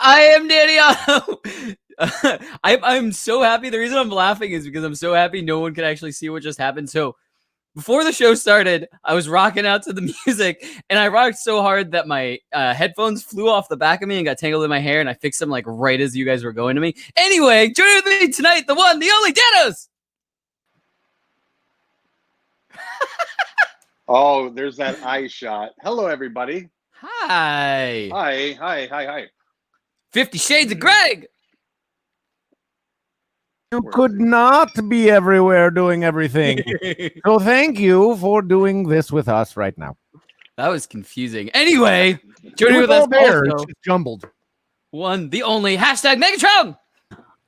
I am Danny Otto. I'm so happy. The reason I'm laughing is because I'm so happy no one could actually see what just happened. So before the show started, I was rocking out to the music, and I rocked so hard that my headphones flew off the back of me and got tangled in my hair, and I fixed them like right as you guys were going to me. Anyway, joining with me tonight, the one, the only Danos. Oh, there's that eye shot. Hello, everybody. Hi. Hi. 50 Shades of Greg. You could not be everywhere doing everything. So thank you for doing this with us right now. That was confusing. Anyway, joining with us there, also, it's jumbled. one, the only, hashtag Megatron.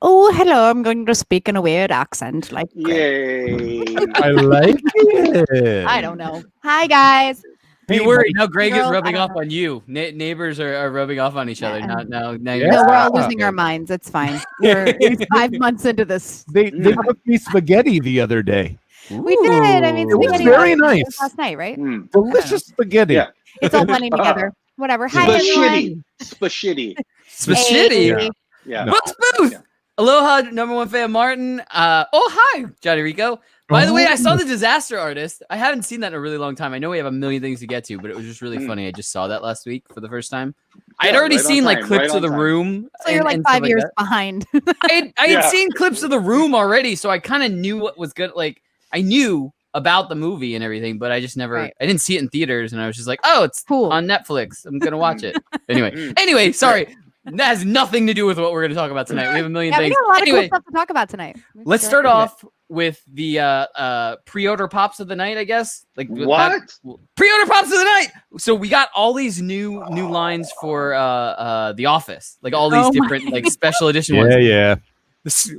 Oh, hello. I'm going to speak in a weird accent. Like, Yay. I like it. I don't know. Hi, guys. Be Hey, worried. Now Greg is Girl, rubbing I off don't know. on you. Neighbors are rubbing off on each other. Yeah. Now No, we're all Yeah. losing our minds. It's fine. We're 5 months into this. They cooked me spaghetti the other day. We did. I mean, It was spaghetti very was nice. last night, right? Delicious spaghetti. Yeah. It's all blending together. Whatever. Hi, everyone. Spashitty. Spaghetti. Hey. Yeah. No. What's Booth? Yeah. Aloha, number one fan Martin. Hi, Johnny Rico. By the way, I saw the Disaster Artist. I haven't seen that in a really long time. I know we have a million things to get to, but it was just really funny. I just saw that last week for the first time. I had already right on seen like time, clips right of on The time. Room. So you're like and 5 stuff years that. behind. I had Yeah. seen clips of The Room already, so I kind of knew what was good. Like I knew about the movie and everything, but I just never. Right. I didn't see it in theaters, and I was just like, "Oh, it's Cool. on Netflix. I'm gonna watch it." Anyway, sorry. That has nothing to do with what we're going to talk about tonight. We have a million Yeah, we things. got a lot of Anyway, cool stuff to talk about tonight. let's start off with the pre-order pops of the night, I guess. Like What? Pre-order pops of the night. So we got all these new lines for The Office, like all these different like special edition ones. Yeah.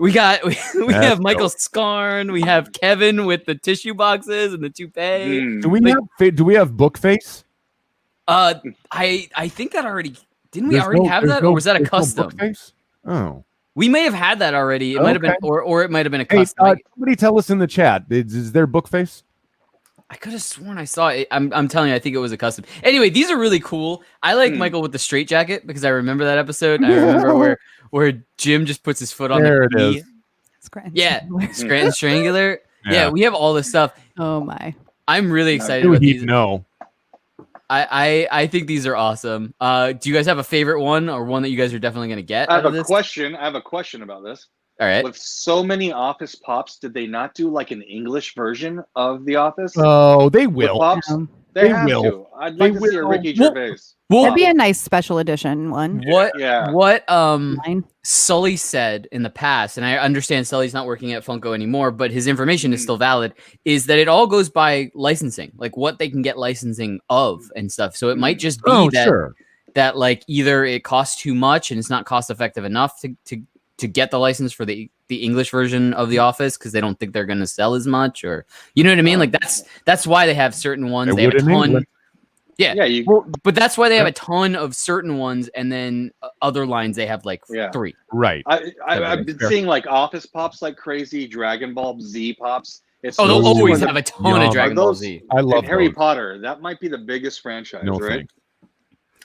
We That's have Michael dope. Scarn. We have Kevin with the tissue boxes and the toupee. Do we have book face? I think that already didn't we already have that, or was that a custom? book face? Oh. We may have had that already. It might have been, or it might have been a Hey, custom. somebody tell us in the chat. Is there book face? I could have sworn I saw it. I'm telling you, I think it was a custom. Anyway, these are really cool. I like Michael with the straight jacket because I remember that episode. And I remember where Jim just puts his foot on There the it key. is. Yeah, Scranton Strangler. Yeah, we have all this stuff. Oh my. I'm really excited Do about he these. know? I think these are awesome. Do you guys have a favorite one or one that you guys are definitely going to get? I have out of a this? question. I have a question about this. All right. With so many Office pops, did they not do like an English version of The Office? Oh, they With will. pops? Um, They They have will. to. I'd They like to see a will. Ricky Well- Gervais. Well, That'd be a nice special edition one. what Yeah. Mine. Sully said in the past, and I understand Sully's not working at Funko anymore, but his information is still valid, is that it all goes by licensing, like what they can get licensing of and stuff. So it might just be that like either it costs too much and it's not cost effective enough to get the license for the English version of The Office because they don't think they're going to sell as much, or you know what I mean? Like that's why they have certain ones. They have a ton. Yeah, Yeah, but that's why they have a ton of certain ones, and then other lines they have like 3. Right. I've been seeing like Office pops like crazy, Dragon Ball Z pops. It's Oh, they'll those two always are have the- a ton of Dragon Ball those- Z. I love and Harry those. Potter. That might be the biggest franchise, No right? thanks.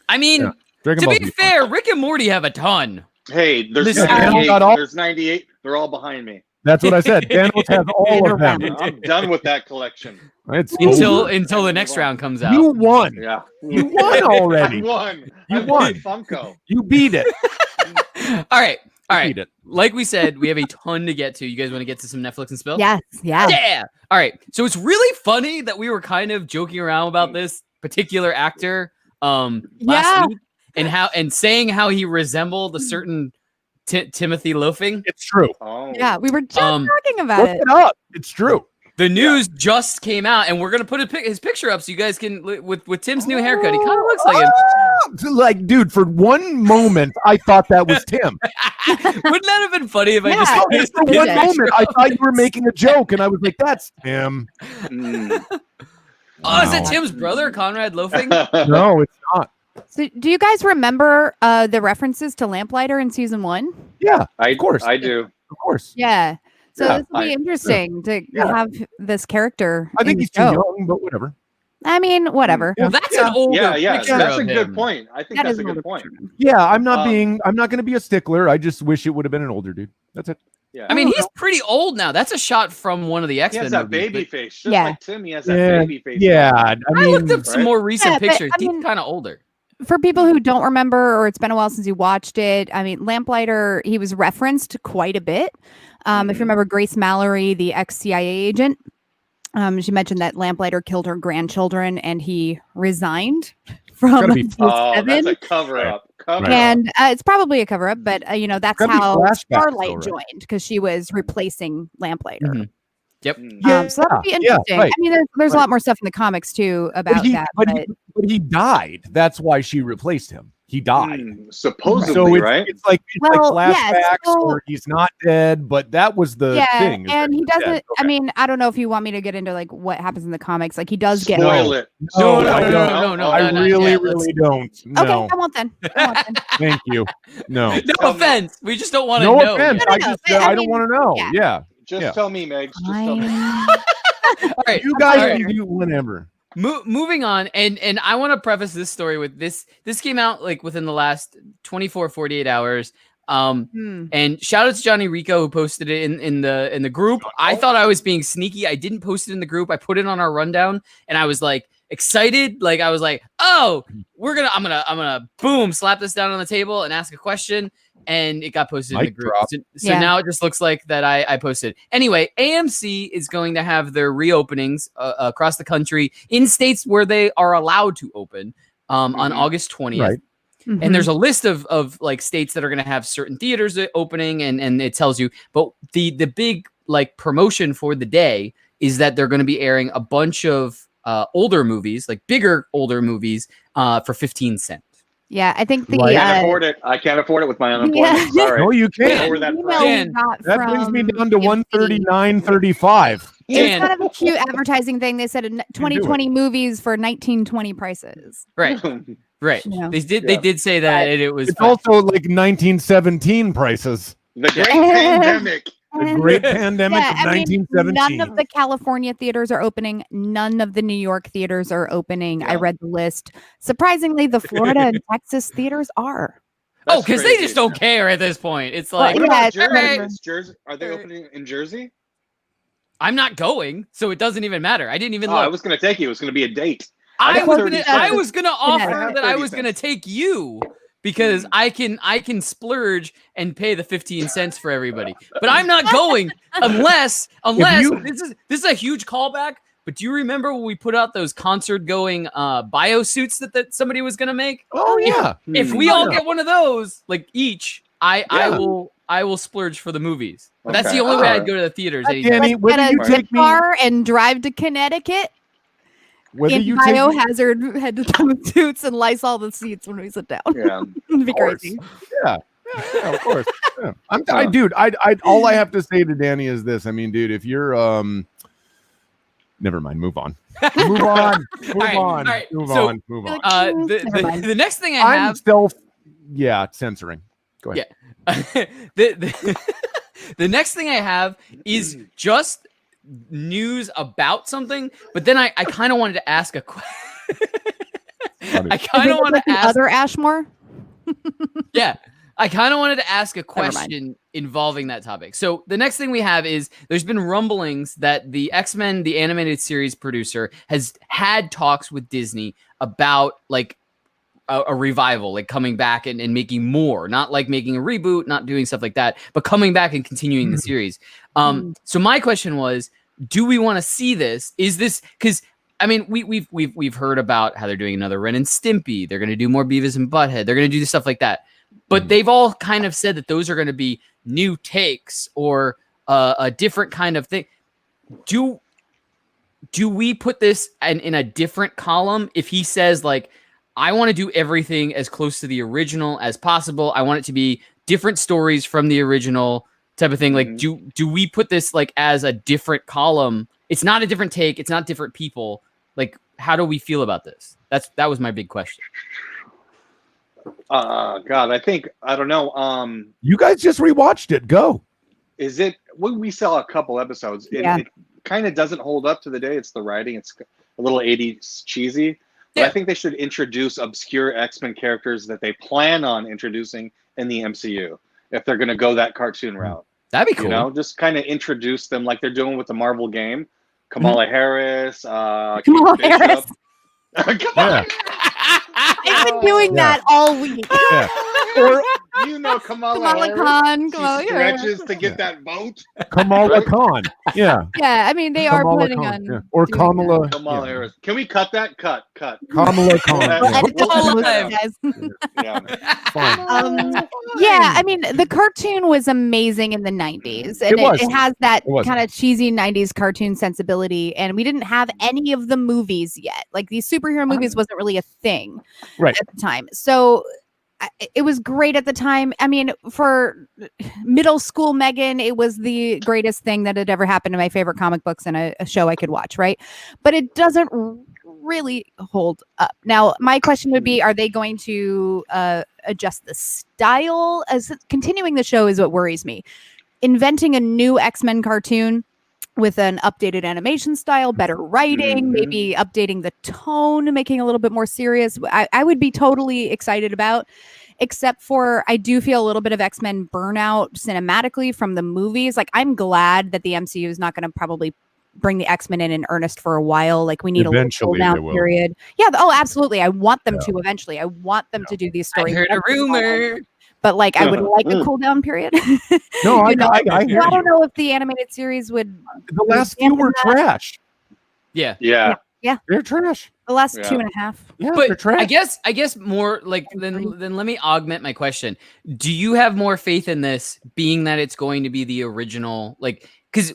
I mean, Yeah. Dragon to Ball be Z. fair, Rick and Morty have a ton. Hey, there's Listen, 98. got all- There's 98. They're all behind me. That's what I said. Thanos has all of them. I'm done with that collection. It's Until over. the next round comes out. You won. Yeah, You won already. I won. You I won. Funko. You beat it. All right. Beat it. Like we said, we have a ton to get to. You guys want to get to some Netflix and spill? Yes. Yeah. Yeah. All right. So it's really funny that we were kind of joking around about this particular actor last week and saying how he resembled a certain Timothy Loafing. It's true. Oh, Yeah. We were just Um, talking about Look it. it up. It's true. The news just came out, and we're gonna put his picture up so you guys can with Tim's new haircut. He kind of looks like him. Like, dude, for one moment, I thought that was Tim. Wouldn't that have been funny if I Yeah. just For one moment, I thought you were making a joke, and I was like, "That's Tim." Oh, is it Tim's brother, Conrad Loafing? No, it's not. So, do you guys remember the references to Lamplighter in season 1? Yeah, of course. I do. of course. Yeah. So Yeah, this will be interesting to Yeah. have this character. I think in he's the too show. young, but whatever. I mean, whatever. Well, that's an older Yeah, picture that's a of good him. point. I think That that's is a an older good point. picture. Yeah, I'm not going to be a stickler. I just wish it would have been an older dude. That's it. Yeah. I mean, he's pretty old now. That's a shot from one of the He X-Men has that movies. baby but face. Just Yeah. like Tim, he has that baby face. Yeah, now. I I looked mean, up some right? more recent Yeah, but, pictures. I He's mean- kind of older. For people who don't remember, or it's been a while since you watched it, I mean, Lamplighter, he was referenced quite a bit. If you remember Grace Mallory, the ex-CIA agent, she mentioned that Lamplighter killed her grandchildren and he resigned from Gotta be- Oh, that's Seven. a cover up. Cover Right. up. And it's probably a cover up, but that's Gotta be how flashbacks, Starlight though, right? joined because she was replacing Lamplighter. Mhm. Yep. Mm. So that would be Yeah, interesting. right, I mean, there's a right. lot more stuff in the comics too about that. But he died. That's why she replaced him. He died. Supposedly, So right? it's like Well, yeah, flashbacks so- or he's not dead, but that was the Yeah, thing. is and that he he's doesn't. dead. I Okay. mean, I don't know if you want me to get into like what happens in the comics. Like he does get. Spoil it. No, No, I no, don't. no, no, Oh, I no, no, really, yeah, really don't. Okay, No, I won't then. I won't then. thank you. No, No Tell me. offense. We just don't want to no know. offense. No, I no, just, but I I don't mean, want to know. yeah. Yeah, Just Yeah. tell me, Megs. Just tell me. All right. you all guys right. can do whatever. Moving on, and I want to preface this story with this. This came out like within the last 24, 48 hours. And shout out to Johnny Rico who posted it in the group. I thought I was being sneaky. I didn't post it in the group. I put it on our rundown, and I was like excited. Like I was like, oh, I'm gonna boom, slap this down on the table and ask a question. And it got posted in the Mic group. drop. So now it just looks like that I posted. Anyway, AMC is going to have their reopenings across the country in states where they are allowed to open on August 20th. Right. And there's a list of like states that are going to have certain theaters opening, and it tells you. But the big like promotion for the day is that they're going to be airing a bunch of older movies, like bigger older movies, for 15 cents. Yeah, I think the Right. I can't afford it. I can't afford it with my unemployment. Yeah. Sorry. No, you can't. Over that email price. we Dan, got That brings me from down to AMC. 139.35. It was Dan. kind of a cute advertising thing. They said 2020 movies for 1920 prices. Right, right. Yeah. They did say that, and it was It's fun. also like 1917 prices. The great pandemic. The great pandemic Yeah, of I mean, 1917. none of the California theaters are opening. None of the New York theaters are opening. I Yeah. read the list. Surprisingly, the Florida and Texas theaters are. Oh, That's because they crazy. just don't care at this point. It's Well, like, What Yeah, about it's Jersey? better. Is Jersey? Are they opening in Jersey? I'm not going, so it doesn't even matter. I didn't even Oh, I look. was going to take you. It was going to be a date. I have was 30 gonna, cents. I was gonna offer I have that I 30 was gonna cents. take you because I can splurge and pay the 15 cents for everybody. But I'm not going unless you- this is a huge callback. But do you remember when we put out those concert going bio suits that somebody was gonna make? Oh, yeah. If we all get one of those, like each, I Yeah. will splurge for the movies. But that's Okay. the only way Alright. I'd go to the theaters. Danny, Let's whether get you a take me, car and drive to Connecticut whether in you take me, biohazard head suits and Lysol the seats when we sit down. Yeah. It'd be course. crazy. yeah, of course. Yeah. Dude, all I have to say to Danny is this. I mean, dude, if you're never mind, move on. Move on. Move Alright, on. alright, Move so- on. Move on. Never mind. The next thing I I'm have censoring. Go ahead. the next thing I have is just news about something, but then I kind of wanted to ask a question. I kind of want to ask. other Ashmore. Yeah, I kind of wanted to ask a Never mind. question involving that topic. So the next thing we have is there's been rumblings that the X-Men, the animated series producer, has had talks with Disney about like a revival, like coming back and making more, not like making a reboot, not doing stuff like that, but coming back and continuing the series. So my question was, do we want to see this? Is this because I mean we've heard about how they're doing another Ren and Stimpy, they're going to do more Beavis and Butthead, they're going to do stuff like that, but they've all kind of said that those are going to be new takes or a different kind of thing. Do we put this in a different column if he says like, I want to do everything as close to the original as possible. I want it to be different stories from the original type of thing. Like, do we put this like as a different column? It's not a different take. It's not different people. Like, how do we feel about this? That was my big question. God, I don't know. You guys just rewatched it. Go. Is it when we saw a couple episodes? Yeah. It kind of doesn't hold up to the day. It's the writing. It's a little 80s cheesy. But Yeah. I think they should introduce obscure X-Men characters that they plan on introducing in the MCU if they're going to go that cartoon route. That'd be cool. You know, just kind of introduce them like they're doing with the Marvel game. Kamala Harris, Kamala Kate Harris. Bishop. Come on. I've been doing that all week. Yeah. Or You know Kamala Kamala Harris. Khan, She Kamala Harris. stretches to get that vote. Kamala Right? Khan. Yeah. Yeah, I mean they are Kamala planning Khan, on yeah. Or doing Kamala. Kamala yeah. Harris. Can we cut that? Cut. Kamala Khan. We'll We'll yeah. edit this We'll and move live. it, guys. Yeah. Fine. Yeah, I mean the cartoon was amazing in the 90s, and It was. it has that It was. kind of cheesy 90s cartoon sensibility, and we didn't have any of the movies yet. Like these superhero movies wasn't really a thing Right. at the time. So it was great at the time. I mean, for middle school Megan, it was the greatest thing that had ever happened to my favorite comic books and a show I could watch, right? But it doesn't really hold up. Now, my question would be, are they going to adjust the style? As continuing the show is what worries me. Inventing a new X-Men cartoon with an updated animation style, better writing, maybe updating the tone, making it a little bit more serious. I would be totally excited about, except for I do feel a little bit of X-Men burnout cinematically from the movies. Like I'm glad that the MCU is not going to probably bring the X-Men in earnest for a while. Like we need Eventually a little they cool will. down period. Yeah. Oh, absolutely. I want them to eventually. I want them to do these I stories. heard a rumor. But like I would like a cool down period. No, I You know, hear I you. don't know if the animated series would. The last few were trash. Yeah. Yeah. They're trash. The last Yeah. 2.5. Yeah, they're But trash. I guess more like then let me augment my question. Do you have more faith in this being that it's going to be the original, like because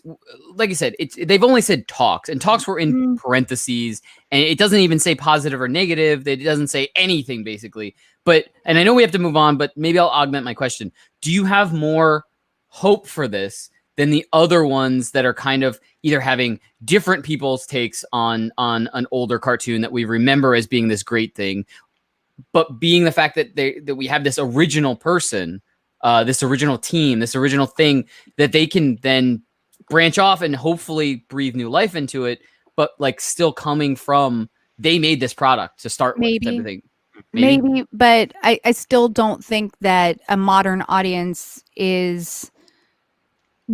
like I said, they've only said talks, and talks were in parentheses, and it doesn't even say positive or negative. It doesn't say anything basically. But and I know we have to move on, but maybe I'll augment my question. Do you have more hope for this than the other ones that are kind of either having different people's takes on an older cartoon that we remember as being this great thing, but being the fact that we have this original person, this original team, this original thing that they can then branch off and hopefully breathe new life into it, but like still coming from they made this product to start with type of thing. Maybe, but I still don't think that a modern audience is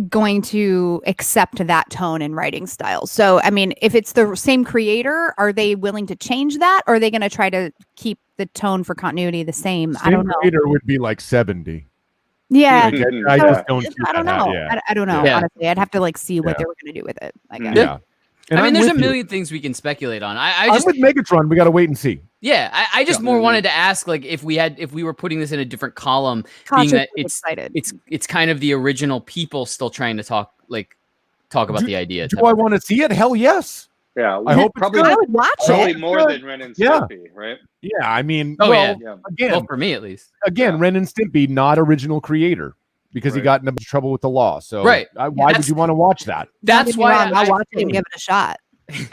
going to accept that tone and writing style. So, I mean, if it's the same creator, are they willing to change that? Or are they going to try to keep the tone for continuity the same? I don't know. Creator would be like 70. Yeah. Like, I just don't see I don't that. know. Yeah. I don't know. Yeah. Honestly, I'd have to like see what Yeah. they were going to do with it, I guess. Yeah. And I mean, I'm there's a with you. million things we can speculate on. I I'm just with Megatron. We got to wait and see. I just more wanted to ask, like, if we were putting this in a different column, being that excited. it's kind of the original people still trying to talk about the idea. Do I want to see it? Hell yes. Yeah. I hope it's probably good. I would watch probably it. more than Ren and Yeah. Stimpy, right? Yeah, I mean, Oh, well, Yeah. again, Well, for me at least. Ren and Stimpy, not original creator, because he Right. got into trouble with the law. So, Right. why would That's- you want to watch that? That's why I'll watch it and give it a shot.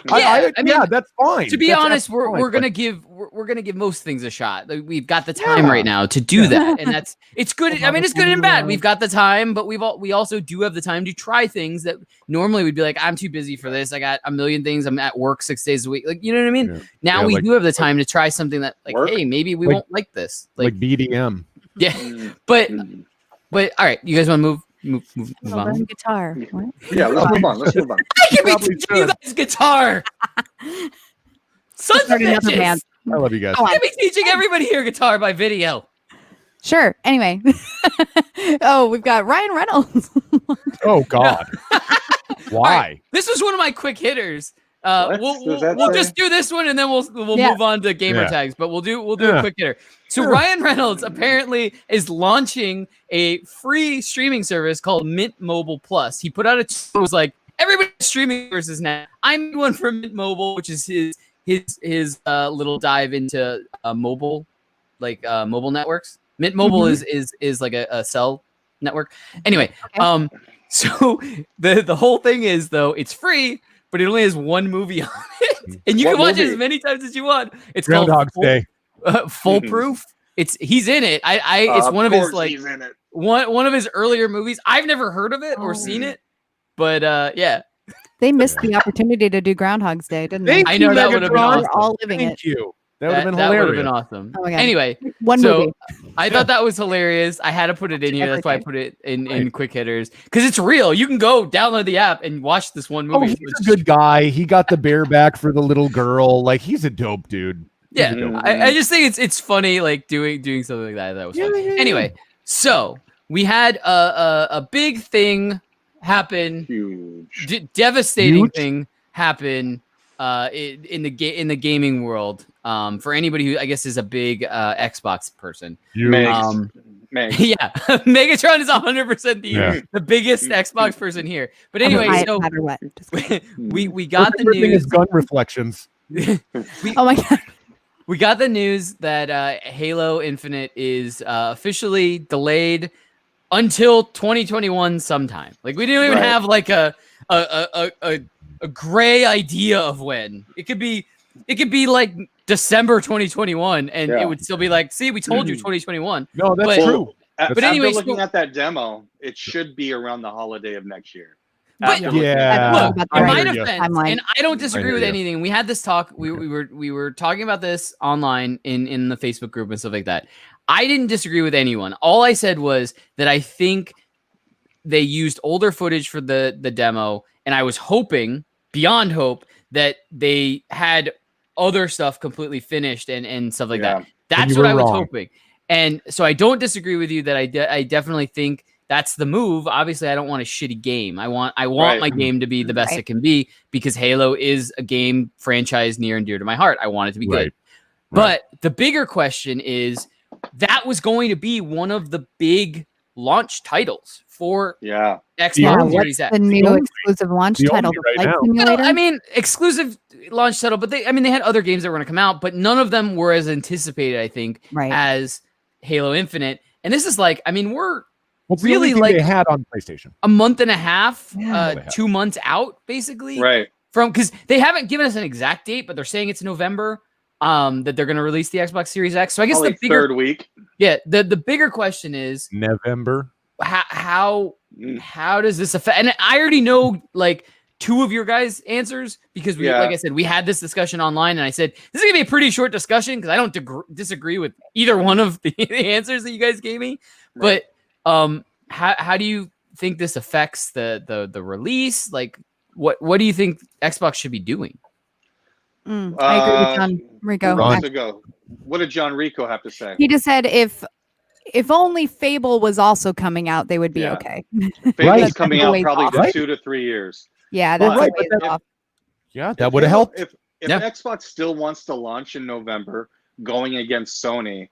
I mean, yeah, that's fine. to be That's honest, fine, we're gonna but- give most things a shot. Like, we've got the time Yeah. right now to do that, and it's good. I mean, it's good and bad. Yeah. We've got the time, but we also do have the time to try things that normally we'd be like, I'm too busy for this. I got a million things. I'm at work 6 days a week. Like, you know what I mean? Yeah. Now Yeah, we like- do have the time to try something that, like, Work? hey, maybe we Like- won't like this. like BDM. Yeah, Mm. but Mm. all right, you guys want to move on? Learn guitar. What? Yeah, let's move on. Let's move on. I can be Probably teaching you should. guys guitar. Sons of Start another bitches. band. I love you guys. Go I on. can be teaching everybody here guitar by video. Sure. Anyway. Oh, we've got Ryan Reynolds. Oh God. All Why? right, this was one of my quick hitters. What We'll does that say? just do this one and then we'll Yeah. move on to gamer Yeah. tags. But we'll do Yeah. a quick hitter. So Sure. Ryan Reynolds apparently is launching a free streaming service called Mint Mobile Plus. He put out it was like everybody's streaming services now. I'm one for Mint Mobile, which is his little dive into mobile mobile networks. Mint Mobile Mhm. is like a cell network. Anyway, Okay. so the whole thing is though it's free, but it only has one movie on it, and you What can watch it movie? as many times as you want. It's Groundhog's called Day. Foolproof. He's in it. It's Of one of his course like he's in it. one of his earlier movies. I've never heard of it or seen it, but yeah. They missed the opportunity to do Groundhog's Day, didn't they? Thank I know you, that would have been Megatron. awesome. We're all living Thank it. you. That would have been That would hilarious. have been awesome. Oh my God. Anyway, One so movie. I thought that was hilarious. I had to put it in here. That's why I Everything. put it in quick hitters because it's real. You can go download the app and watch this one Oh, movie. he's a good guy. He got the bear back for the little girl. Like, he's a dope dude. Yeah, Mhm. I just think it's funny, like doing something like that. That was fun. Anyway, so we had a big thing happen, Huge. devastating Huge? thing happen in the gaming world. For anybody who I guess is a big Xbox person. Megs. Yeah, Megatron is 100% Yeah. the biggest Xbox person here. But anyway, no so matter what. Just kidding. we got the Everything is news. gun reflections. Oh my God. We got the news that Halo Infinite is officially delayed until 2021 sometime. Like we didn't even Right. have like a gray idea of when. It could be like December 2021 and Yeah. it would still be like, see, we told you 2021. No, that's But- true. But But anyway, after looking so- at that demo, it should be around the holiday of next year. But- After looking at Yeah. that. Look, About in the my right defense, timeline. and I don't disagree hear with you. anything. We had this talk. We were talking about this online in the Facebook group and stuff like that. I didn't disagree with anyone. All I said was that I think they used older footage for the demo, and I was hoping, beyond hope, that they had other stuff completely finished and stuff like Yeah. that. That's you what were I was wrong. hoping. And so I don't disagree with you that I definitely think that's the move. Obviously, I don't want a shitty game. I want Right. my game to be the best Right. it can be because Halo is a game franchise near and dear to my heart. I want it to be Right. good. But the bigger question is that was going to be one of the big launch titles for Yeah. Xbox Yeah, Series what's X. the new only- exclusive launch the title? only The right Flight now. Simulator? I mean, exclusive launch title, but they had other games that were going to come out, but none of them were as anticipated, I think, Right. as Halo Infinite. And this is like, I mean, we're Well, it's really the only thing like- they had on PlayStation. a month and a half, Yeah. 2 months out, basically. Right. From because they haven't given us an exact date, but they're saying it's November. That they're going to release the Xbox Series X. So I guess Probably the bigger, third week. the bigger question is November. Mm. how does this affect? And I already know like two of your guys' answers because we, Yeah. like I said, we had this discussion online, and I said this is gonna be a pretty short discussion because I don't disagree with either one of the answers that you guys gave me. Right. But how do you think this affects the release? Like, what do you think Xbox should be doing? I agree with John Rico. Who wants Ron. to go? What did John Rico have to say? He just said if only Fable was also coming out, they would be Yeah. okay. Fable's Right. coming That's out ways probably off. in Right. 2 to 3 years. Yeah, Well, that's right, a ways but that- off. Yeah, that would have helped. If Yeah. Xbox still wants to launch in November, going against Sony,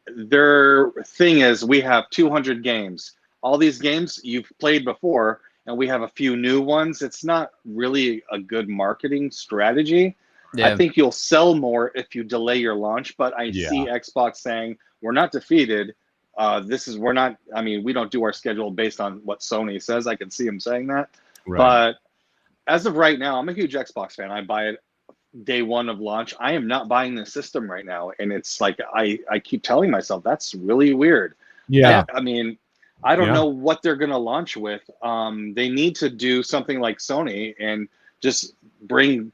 their thing is we have 200 games. All these games you've played before, and we have a few new ones. It's not really a good marketing strategy. I think you'll sell more if you delay your launch, but I Yeah. see Xbox saying we're not defeated. We're not. I mean, we don't do our schedule based on what Sony says. I can see him saying that. Right. But as of right now, I'm a huge Xbox fan. I buy it day one of launch. I am not buying the system right now, and it's like I keep telling myself that's really weird. yeah. I mean, I don't Yeah. know what they're gonna launch with. They need to do something like Sony and just bring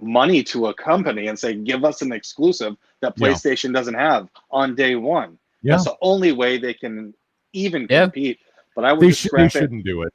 money to a company and say, give us an exclusive that Yeah. PlayStation doesn't have on day one. Yeah. That's the only way they can even Yeah. compete. But I would They, just they scrap it. shouldn't do it.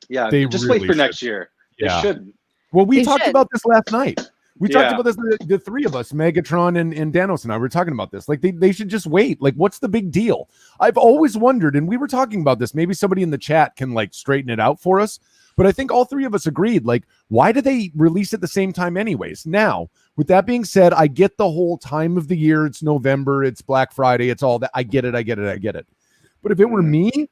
Yeah, they just really wait for should. next year. Yeah. They shouldn't. Well, we They talked should. about this last night. We talked Yeah. about this, the three of us, Megatron and Danos and I were talking about this. Like, they should just wait. Like, what's the big deal? I've always wondered, and we were talking about this. Maybe somebody in the chat can, like, straighten it out for us. But I think all three of us agreed, like, why do they release at the same time anyways? Now, with that being said, I get the whole time of the year. It's November. It's Black Friday. It's all that. I get it. But if it were me,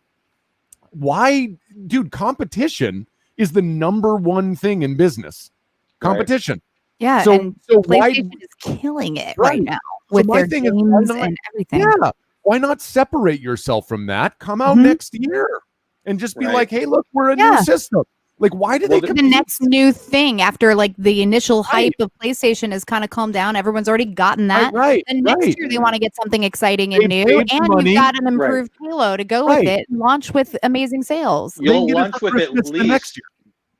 why, dude, competition is the number one thing in business. Right. Competition. Yeah, So- and so why- PlayStation is killing it Right. right now So with my their thing is, games why not- and everything. Yeah. Why not separate yourself from that? Come out Mhm. next year and just be Right. like, hey, look, we're a Yeah. new system. Like, why do Well, they the The next new thing after like the initial Right. hype of PlayStation has kind of calmed down. Everyone's already gotten that. Right. Then next right. year they want to get something exciting and They new, paid the and money. you've got an improved Halo to go Right. with it and launch with amazing sales. Then You'll get it launch for with at Christmas the least next year.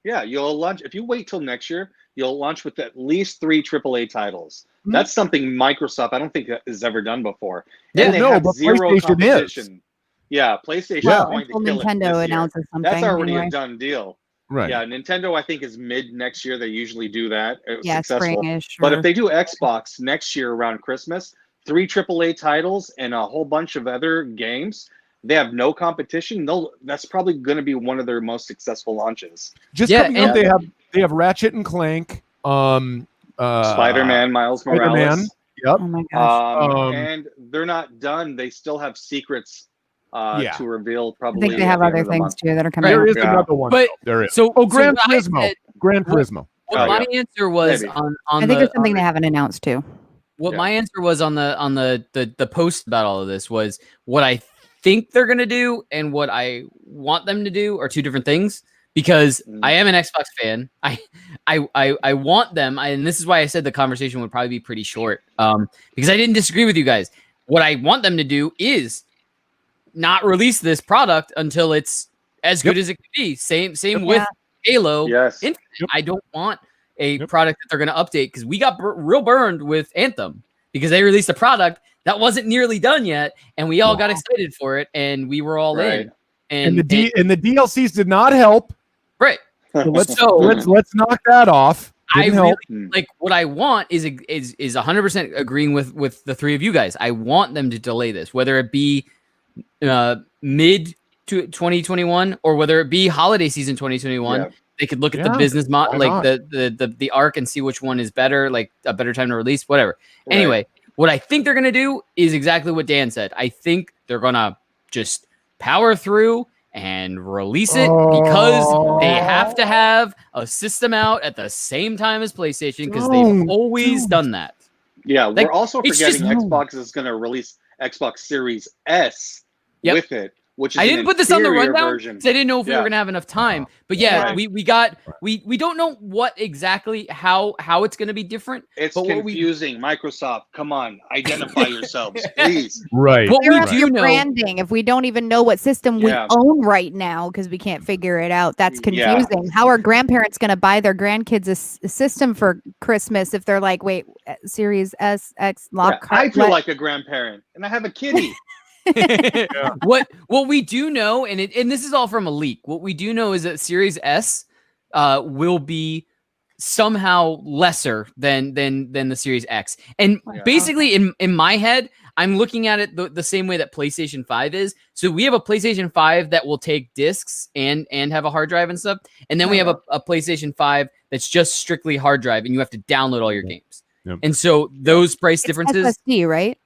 Yeah, you'll launch if you wait till next year. You'll launch with at least 3 AAA titles. Mhm. That's something Microsoft I don't think has ever done before. Yeah, And they no, have but zero PlayStation is. competition. Yeah, PlayStation Yeah. is going to until kill it Nintendo this year. announces something. That's already anyway. a done deal. Right. Yeah, Nintendo I think is mid next year. They usually do that. It was Yeah, successful. springish. But or- if they do Xbox next year around Christmas, 3 AAA titles and a whole bunch of other games, they have no competition. That's probably going to be one of their most successful launches. Just Yeah, coming up, and- they have Ratchet and Clank, Spider-Man, Miles Spider-Man. Morales. Yep. oh my gosh. And they're not done. They still have secrets to reveal. I Probably think they at have the end other of the things month. too that are coming There out. is Yeah. another one. But- though. There is. So Gran what I Turismo. said- Gran what- Turismo. What Oh, my answer was Maybe. on I think the it's something they haven't announced too. what Yeah. my answer was on the post about all of this was what I think they're gonna do and what I want them to do are two different things because I am an Xbox fan. I want them, and this is why I said the conversation would probably be pretty short. Because I didn't disagree with you guys. What I want them to do is not release this product until it's as good as it could be. Same with Halo. Yes. Infinite. I don't want a Yep. product that they're going to update because we got real burned with Anthem because they released a product that wasn't nearly done yet, and we all got excited for it, and we were all in. And the DLCs did not help. right. So let's So- let's knock that off. I Didn't really help. like what I want is 100% agreeing with the three of you guys. I want them to delay this, whether it be mid to 2021 or whether it be holiday season 2021. Yeah. They could look at the Yeah, business why model, like not? the arc, and see which one is better, like a better time to release, whatever. Right. Anyway, what I think they're gonna do is exactly what Dan said. I think they're gonna just power through and release it because they have to have a system out at the same time as PlayStation because they've Don't, always dude. done that. Yeah, Like, we're also it's forgetting just- Xbox is going to release Xbox Series S Yep. with it, which is I an didn't put this on the inferior rundown version. because I didn't know if we were Yeah. gonna have enough time. But yeah, Right. we don't know what exactly how it's gonna be different. It's but what we- confusing. Microsoft, come on, identify yourselves, please. Right. What we Where do your know, branding if we don't even know what system Yeah. we own right now because we can't figure it out. That's Yeah. confusing. How are grandparents going to buy their grandkids a system for Christmas if they're like, wait, Series S, X, Yeah, lock? I feel like a grandparent, and I have a kitty. what we do know, and this is all from a leak. What we do know is that Series S will be somehow lesser than the Series X. And Yeah. basically, in my head, I'm looking at it the same way that PlayStation 5 is. So we have a PlayStation 5 that will take discs and have a hard drive and stuff, and then we have a PlayStation 5 that's just strictly hard drive, and you have to download all your games. Yep. And so those price It's differences. SSD, right?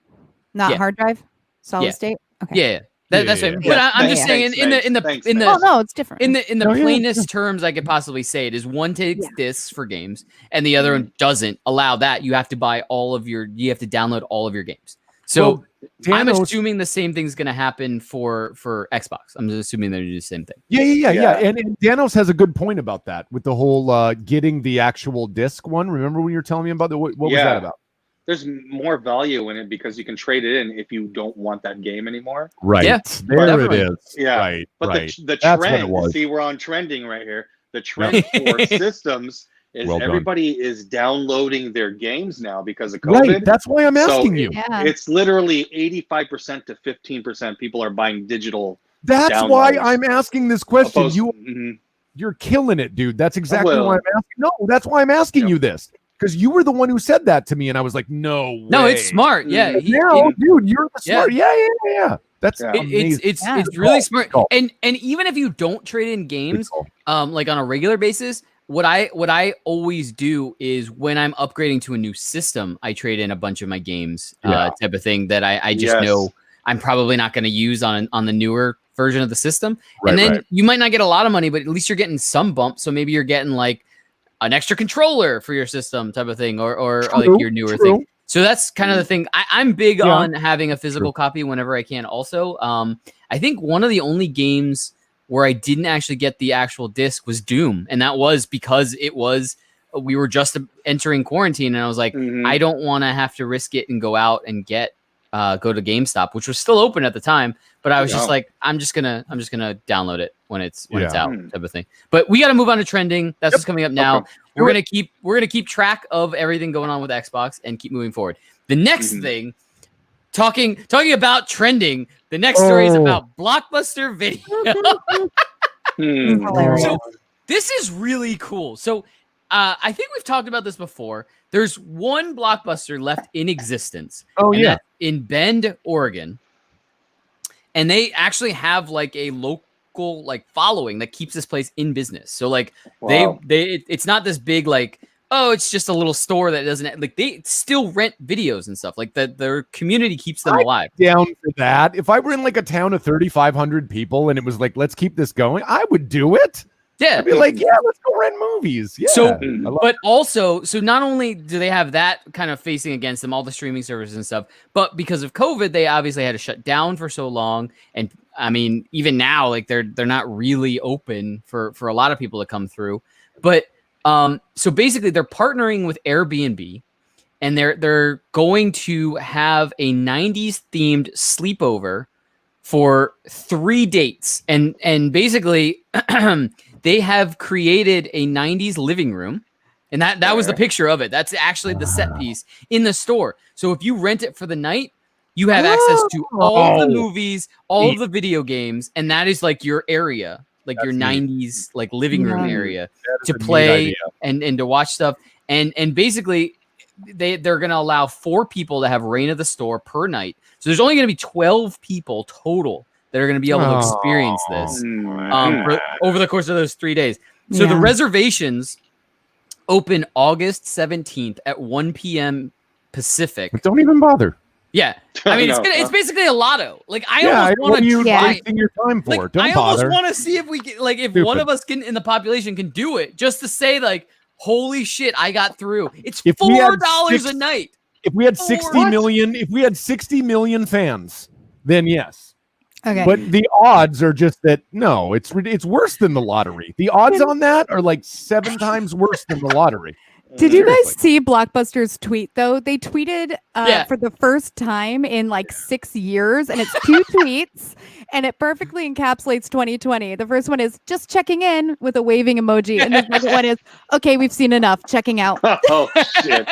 Not Yeah. hard drive, solid Yeah. state. Okay. Yeah, that's Yeah, what. yeah. But I'm just Thanks, saying, in the thanks, in the Oh no, it's different. in the No, yeah, plainest terms I could possibly say it is one takes Yeah. discs for games and the other one doesn't allow that. You have to buy you have to download all of your games. So Well, I'm Danos- assuming the same thing's going to happen for Xbox. I'm just assuming they're going to do the same thing. Yeah. Yeah. And Danos has a good point about that with the whole getting the actual disc one. Remember when you were telling me about what was Yeah. that about? There's more value in it because you can trade it in if you don't want that game anymore. Right. Yeah, There definitely. it is. Yeah. Right. But right. the That's what it trend, was. see, we're on trending right here. The trend for systems is Well done. everybody is downloading their games now because of COVID. Right. That's why I'm So asking you. yeah. It's literally 85% to 15% people are buying digital. That's why downloads. I'm asking this question. Mhm. You're killing it, dude. That's exactly will. why I'm asking. No, that's why I'm asking Yep. you this. Because you were the one who said that to me, and I was like, "No, No, way. it's smart. Yeah, Mhm. No, dude, you're the Yeah. smart. Yeah. That's Yeah. amazing. it's Yeah. it's really Good smart. call. And even if you don't trade in games, Good call. like on a regular basis, what I always do is when I'm upgrading to a new system, I trade in a bunch of my games, Yeah. type of thing that I just Yes. know I'm probably not going to use on the newer version of the system. Right, and then right. you might not get a lot of money, but at least you're getting some bump. So maybe you're getting like an extra controller for your system type of thing, or like True, your newer true. thing. So that's kind of the thing. I'm big Yeah. on having a physical copy whenever I can. Also, I think one of the only games where I didn't actually get the actual disc was Doom, and that was because we were just entering quarantine, and I was like, Mhm. I don't want to have to risk it and go out and get go to GameStop, which was still open at the time. But I was just Yeah. like, I'm just gonna download it when it's out, Hmm. type of thing. But we got to move on to trending. That's what's coming up now. Okay. We're gonna keep track of everything going on with Xbox and keep moving forward. The next thing, talking about trending. The next story is about Blockbuster Video. Hilarious. So this is really cool. So I think we've talked about this before. There's one Blockbuster left in existence. Oh, and yeah. that's in Bend, Oregon. And they actually have like a local like following that keeps this place in business. So like Wow. it's not this big like, oh, it's just a little store that doesn't like, they still rent videos and stuff. Like their community keeps them alive. Down for that. If I were in like a town of 3,500 people and it was like, let's keep this going, I would do it. Yeah. I'd be like, yeah, let's go rent movies. Yeah. So, I love but also, so not only do they have that kind of facing against them, all the streaming services and stuff, but because of COVID, they obviously had to shut down for so long. And I mean, even now, like they're not really open for a lot of people to come through. But so basically, they're partnering with Airbnb, and they're going to have a 90s themed sleepover for 3 dates, and basically. They have created a 90s living room, and that was the picture of it. That's actually the set piece in the store. So if you rent it for the night, you have access to all of the movies, all of the video games, and that is like your area, like your 90s like living room area to play and to watch stuff. And basically they're going to allow 4 people to have reign of the store per night. So there's only going to be 12 people total that are going to be able to experience this over the course of those 3 days. So the reservations open August 17th at 1 p.m. Pacific. But don't even bother. Yeah. I mean, it's basically a lotto. Like, I Yeah, almost want to try. wasting your time for. Like, Don't I bother. almost want to see if we can, like, if one of us can in the population can do it, just to say, like, holy shit, I got through. It's If we had $4 a night. If we had 60 million, if we had 60 million fans, then yes. Okay. But the odds are just that no, it's worse than the lottery. The odds on that are like 7 times worse than the lottery. Did you guys see Blockbuster's tweet though? They tweeted Yeah. for the first time in like 6 years, and it's 2 tweets, and it perfectly encapsulates 2020. The first one is just checking in with a waving emoji, and the second one is okay, we've seen enough, checking out. Oh shit.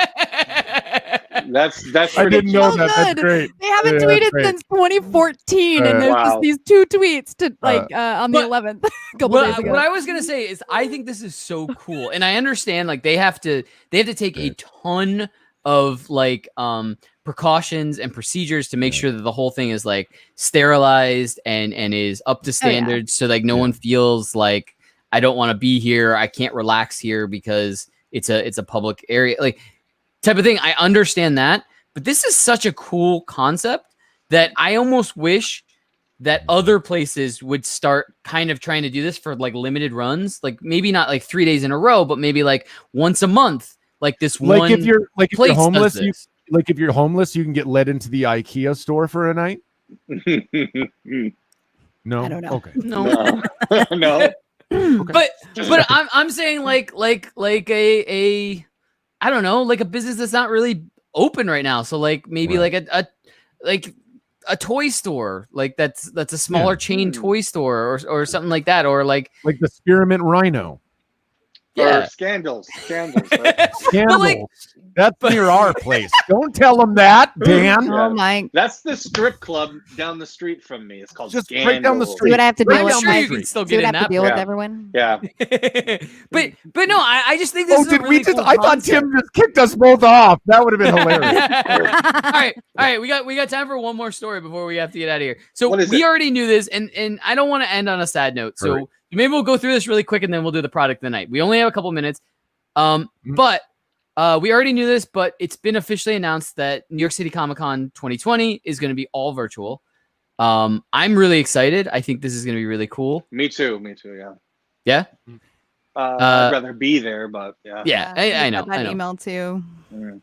That's I didn't know so that. That's good. great. They haven't Yeah, that's tweeted great. since 2014, and there's Wow. just these 2 tweets to like on the but 11th, a couple days ago. What I was gonna say is, I think this is so cool, and I understand like they have to take a ton of like precautions and procedures to make sure that the whole thing is like sterilized and is up to standards, so like no one feels like I don't want to be here, I can't relax here because it's a public area, like type of thing. I understand that, but this is such a cool concept that I almost wish that other places would start kind of trying to do this for like limited runs, like maybe not like 3 days in a row, but maybe like once a month, like this Like one. if you're homeless, this. if you're homeless, you can get led into the IKEA store for a night. No, I don't know. Okay. No, No. but I'm saying like a I don't know, like a business that's not really open right now. So like maybe like a toy store, like that's a smaller chain toy store or something like that, or like the Spearmint Rhino. Or scandals. Right? Scandals. That's near our place. Don't tell them that, Dan. Oh my! That's the strip club down the street from me. It's called Just Scandals. right down the See street. what I have to Right deal down with. the sure you street. can still See get what I in have to that. deal with, Yeah. everyone. Yeah. but no, I just think this is a Did really we just? cool I thought concept. Tim just kicked us both off. That would have been hilarious. all right. We got time for one more story before we have to get out of here. So What is we it? already knew this, and I don't want to end on a sad note. So Right. maybe we'll go through this really quick, and then we'll do the product of the night. We only have a couple minutes. But we already knew this, but it's been officially announced that New York City Comic Con 2020 is going to be all virtual. I'm really excited. I think this is going to be really cool. Me too. Yeah. Yeah. I'd rather be there, but yeah. Yeah, I know. That I know. email too.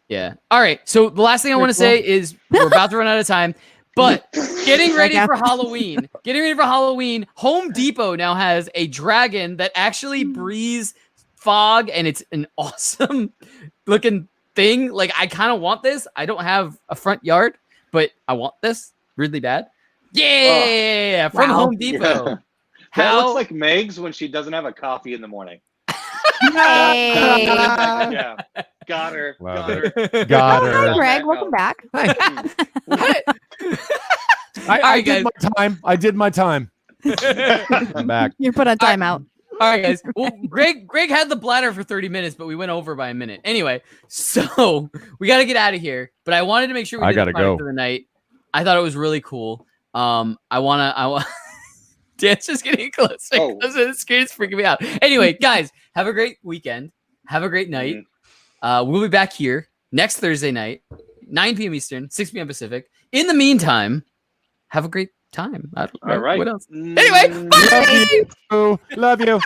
Yeah. All right. So the last thing I want to say is we're about to run out of time, but getting ready for Halloween. Home Depot now has a dragon that actually breathes fog, and it's an awesome looking thing. Like, I kind of want this. I don't have a front yard, but I want this really bad. Yeah, from Wow. Home Depot. That How looks like Meg's when she doesn't have a coffee in the morning. Hey. Yeah, got her. Love Got her. Got Oh, her. hi, Greg. Back Welcome out. back. I right, did guys. my time. I did my time. I'm back. You're put on timeout. All right, guys. Well, Greg had the bladder for 30 minutes, but we went over by a minute. Anyway, so we got to get out of here. But I wanted to make sure we I did gotta the product go. of the night. I thought it was really cool. I want. Dan's just getting closer Oh. because the screen is freaking me out. Anyway, guys, have a great weekend. Have a great night. We'll be back here next Thursday night, 9 p.m. Eastern, 6 p.m. Pacific. In the meantime, have a great time. I don't know All right. what else. Anyway, bye. Love you.